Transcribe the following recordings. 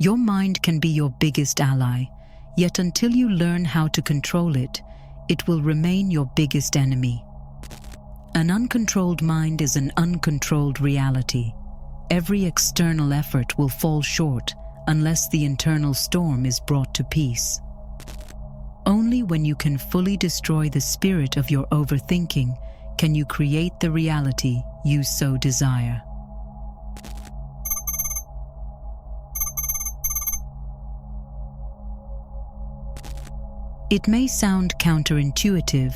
Your mind can be your biggest ally, yet until you learn how to control it, it will remain your biggest enemy. An uncontrolled mind is an uncontrolled reality. Every external effort will fall short unless the internal storm is brought to peace. Only when you can fully destroy the spirit of your overthinking can you create the reality you so desire. It may sound counterintuitive,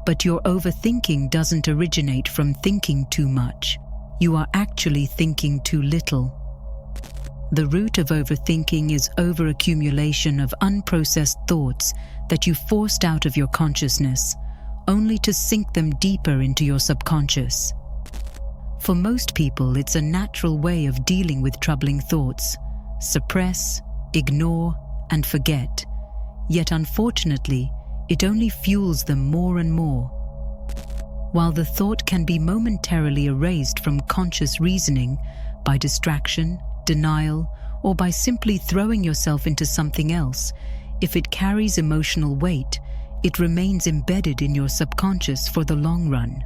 but your overthinking doesn't originate from thinking too much. You are actually thinking too little. The root of overthinking is overaccumulation of unprocessed thoughts that you forced out of your consciousness, only to sink them deeper into your subconscious. For most people, it's a natural way of dealing with troubling thoughts: suppress, ignore, and forget. Yet unfortunately, it only fuels them more and more. While the thought can be momentarily erased from conscious reasoning by distraction, denial, or by simply throwing yourself into something else, if it carries emotional weight, it remains embedded in your subconscious for the long run.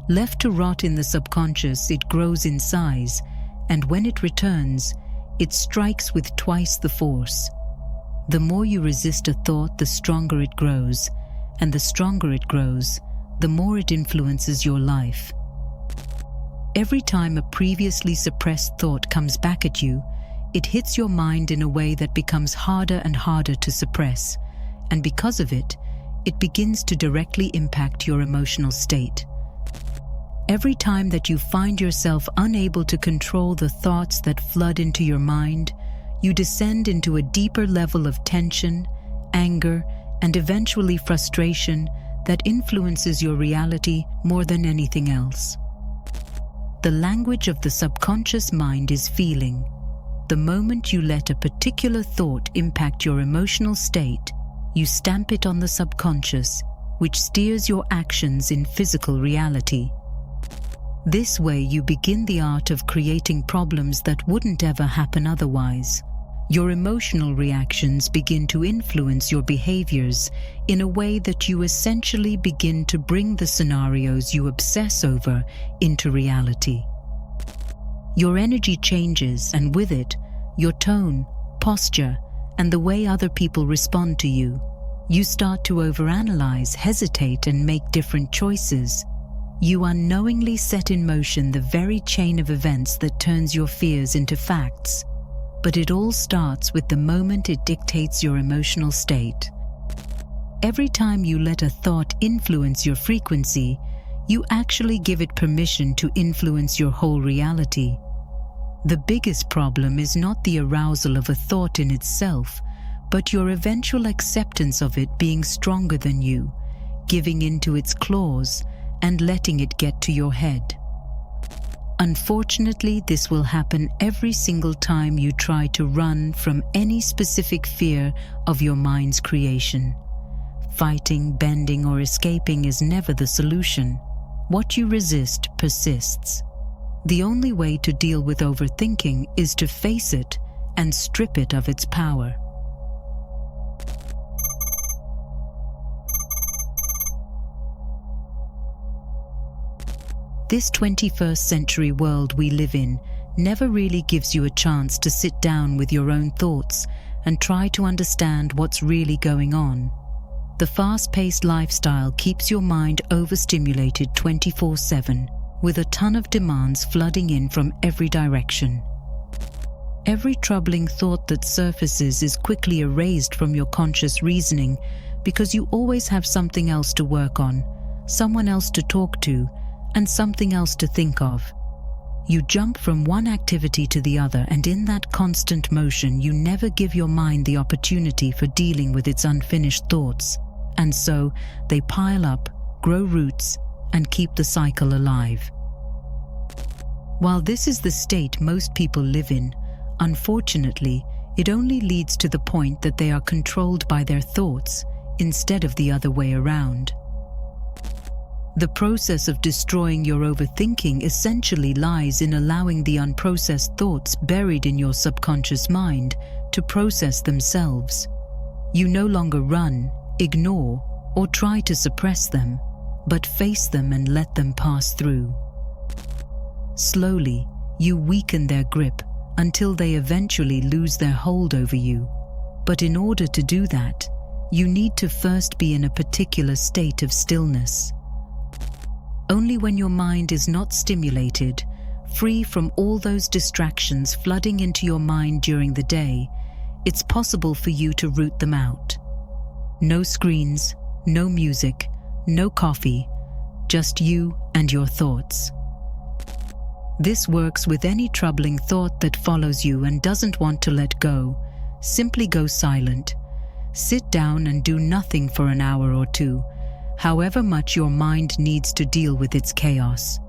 Left to rot in the subconscious, it grows in size, and when it returns, it strikes with twice the force. The more you resist a thought, the stronger it grows, and the stronger it grows, the more it influences your life. Every time a previously suppressed thought comes back at you, it hits your mind in a way that becomes harder and harder to suppress, and because of it, it begins to directly impact your emotional state. Every time that you find yourself unable to control the thoughts that flood into your mind, you descend into a deeper level of tension, anger, and eventually frustration that influences your reality more than anything else. The language of the subconscious mind is feeling. The moment you let a particular thought impact your emotional state, you stamp it on the subconscious, which steers your actions in physical reality. This way you begin the art of creating problems that wouldn't ever happen otherwise. Your emotional reactions begin to influence your behaviors in a way that you essentially begin to bring the scenarios you obsess over into reality. Your energy changes, and with it, your tone, posture, and the way other people respond to you. You start to overanalyze, hesitate, and make different choices. You unknowingly set in motion the very chain of events that turns your fears into facts. But it all starts with the moment it dictates your emotional state. Every time you let a thought influence your frequency, you actually give it permission to influence your whole reality. The biggest problem is not the arousal of a thought in itself, but your eventual acceptance of it being stronger than you, giving in to its claws, and letting it get to your head. Unfortunately, this will happen every single time you try to run from any specific fear of your mind's creation. Fighting, bending, or escaping is never the solution. What you resist persists. The only way to deal with overthinking is to face it and strip it of its power. This 21st century world we live in never really gives you a chance to sit down with your own thoughts and try to understand what's really going on. The fast-paced lifestyle keeps your mind overstimulated 24/7, with a ton of demands flooding in from every direction. Every troubling thought that surfaces is quickly erased from your conscious reasoning because you always have something else to work on, someone else to talk to, and something else to think of. You jump from one activity to the other, and in that constant motion you never give your mind the opportunity for dealing with its unfinished thoughts, and so they pile up, grow roots, and keep the cycle alive. While this is the state most people live in, unfortunately, it only leads to the point that they are controlled by their thoughts instead of the other way around. The process of destroying your overthinking essentially lies in allowing the unprocessed thoughts buried in your subconscious mind to process themselves. You no longer run, ignore, or try to suppress them, but face them and let them pass through. Slowly, you weaken their grip until they eventually lose their hold over you. But in order to do that, you need to first be in a particular state of stillness. Only when your mind is not stimulated, free from all those distractions flooding into your mind during the day, it's possible for you to root them out. No screens, no music, no coffee, just you and your thoughts. This works with any troubling thought that follows you and doesn't want to let go. Simply go silent. Sit down and do nothing for an hour or two, however much your mind needs to deal with its chaos.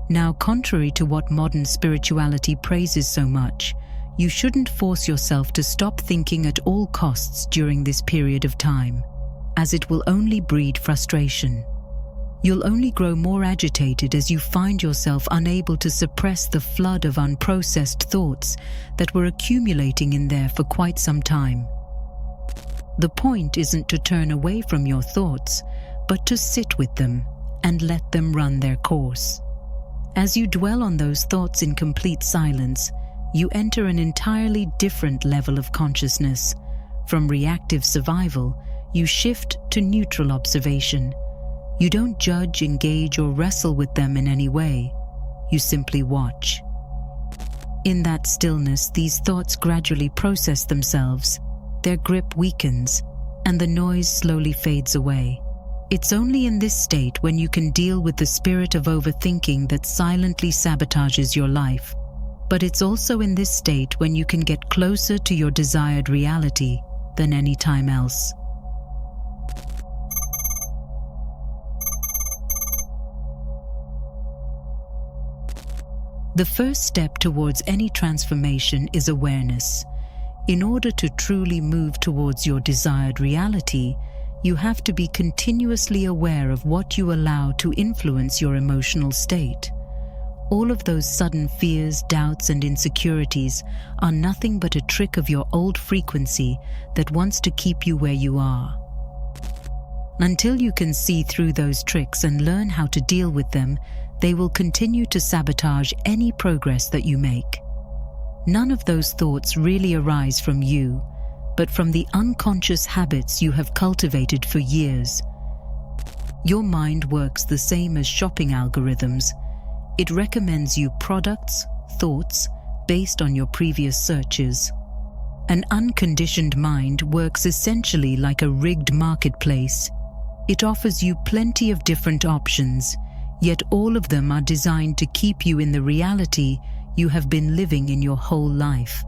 Now, contrary to what modern spirituality praises so much, you shouldn't force yourself to stop thinking at all costs during this period of time, as it will only breed frustration. You'll only grow more agitated as you find yourself unable to suppress the flood of unprocessed thoughts that were accumulating in there for quite some time. The point isn't to turn away from your thoughts, but to sit with them and let them run their course. As you dwell on those thoughts in complete silence, you enter an entirely different level of consciousness. From reactive survival, you shift to neutral observation. You don't judge, engage, or wrestle with them in any way. You simply watch. In that stillness, these thoughts gradually process themselves. Their grip weakens, and the noise slowly fades away. It's only in this state when you can deal with the spirit of overthinking that silently sabotages your life. But it's also in this state when you can get closer to your desired reality than any time else. The first step towards any transformation is awareness. In order to truly move towards your desired reality, you have to be continuously aware of what you allow to influence your emotional state. All of those sudden fears, doubts, and insecurities are nothing but a trick of your old frequency that wants to keep you where you are. Until you can see through those tricks and learn how to deal with them, they will continue to sabotage any progress that you make. None of those thoughts really arise from you, but from the unconscious habits you have cultivated for years. Your mind works the same as shopping algorithms. It recommends you products, thoughts, based on your previous searches. An unconditioned mind works essentially like a rigged marketplace. It offers you plenty of different options, yet all of them are designed to keep you in the reality you have been living in your whole life.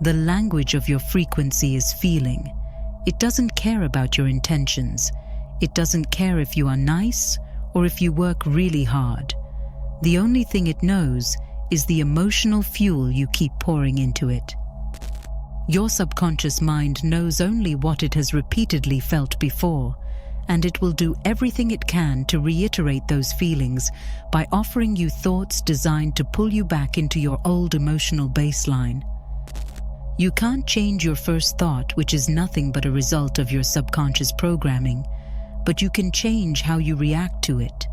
The language of your frequency is feeling. It doesn't care about your intentions. It doesn't care if you are nice or if you work really hard. The only thing it knows is the emotional fuel you keep pouring into it. Your subconscious mind knows only what it has repeatedly felt before, and it will do everything it can to reiterate those feelings by offering you thoughts designed to pull you back into your old emotional baseline. You can't change your first thought, which is nothing but a result of your subconscious programming, but you can change how you react to it.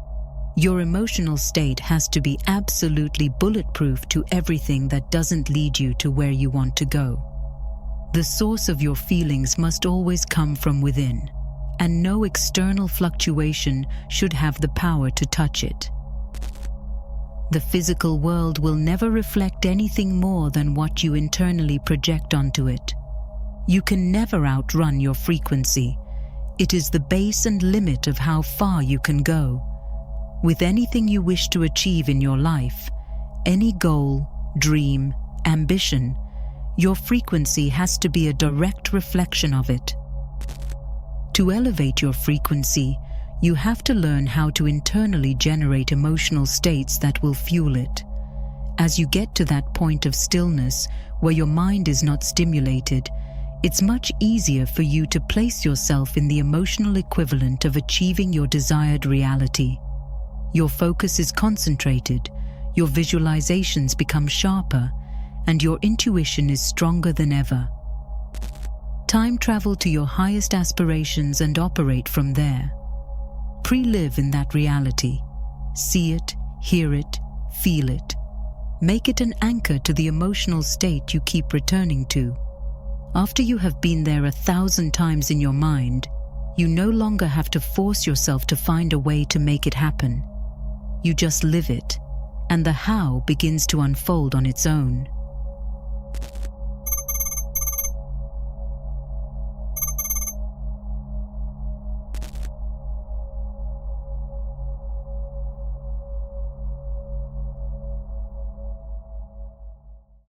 Your emotional state has to be absolutely bulletproof to everything that doesn't lead you to where you want to go. The source of your feelings must always come from within, and no external fluctuation should have the power to touch it. The physical world will never reflect anything more than what you internally project onto it. You can never outrun your frequency. It is the base and limit of how far you can go. With anything you wish to achieve in your life, any goal, dream, ambition, your frequency has to be a direct reflection of it. To elevate your frequency, you have to learn how to internally generate emotional states that will fuel it. As you get to that point of stillness where your mind is not stimulated, it's much easier for you to place yourself in the emotional equivalent of achieving your desired reality. Your focus is concentrated, your visualizations become sharper, and your intuition is stronger than ever. Time travel to your highest aspirations and operate from there. Pre-live in that reality. See it, hear it, feel it. Make it an anchor to the emotional state you keep returning to. After you have been there 1,000 times in your mind, you no longer have to force yourself to find a way to make it happen. You just live it, and the how begins to unfold on its own.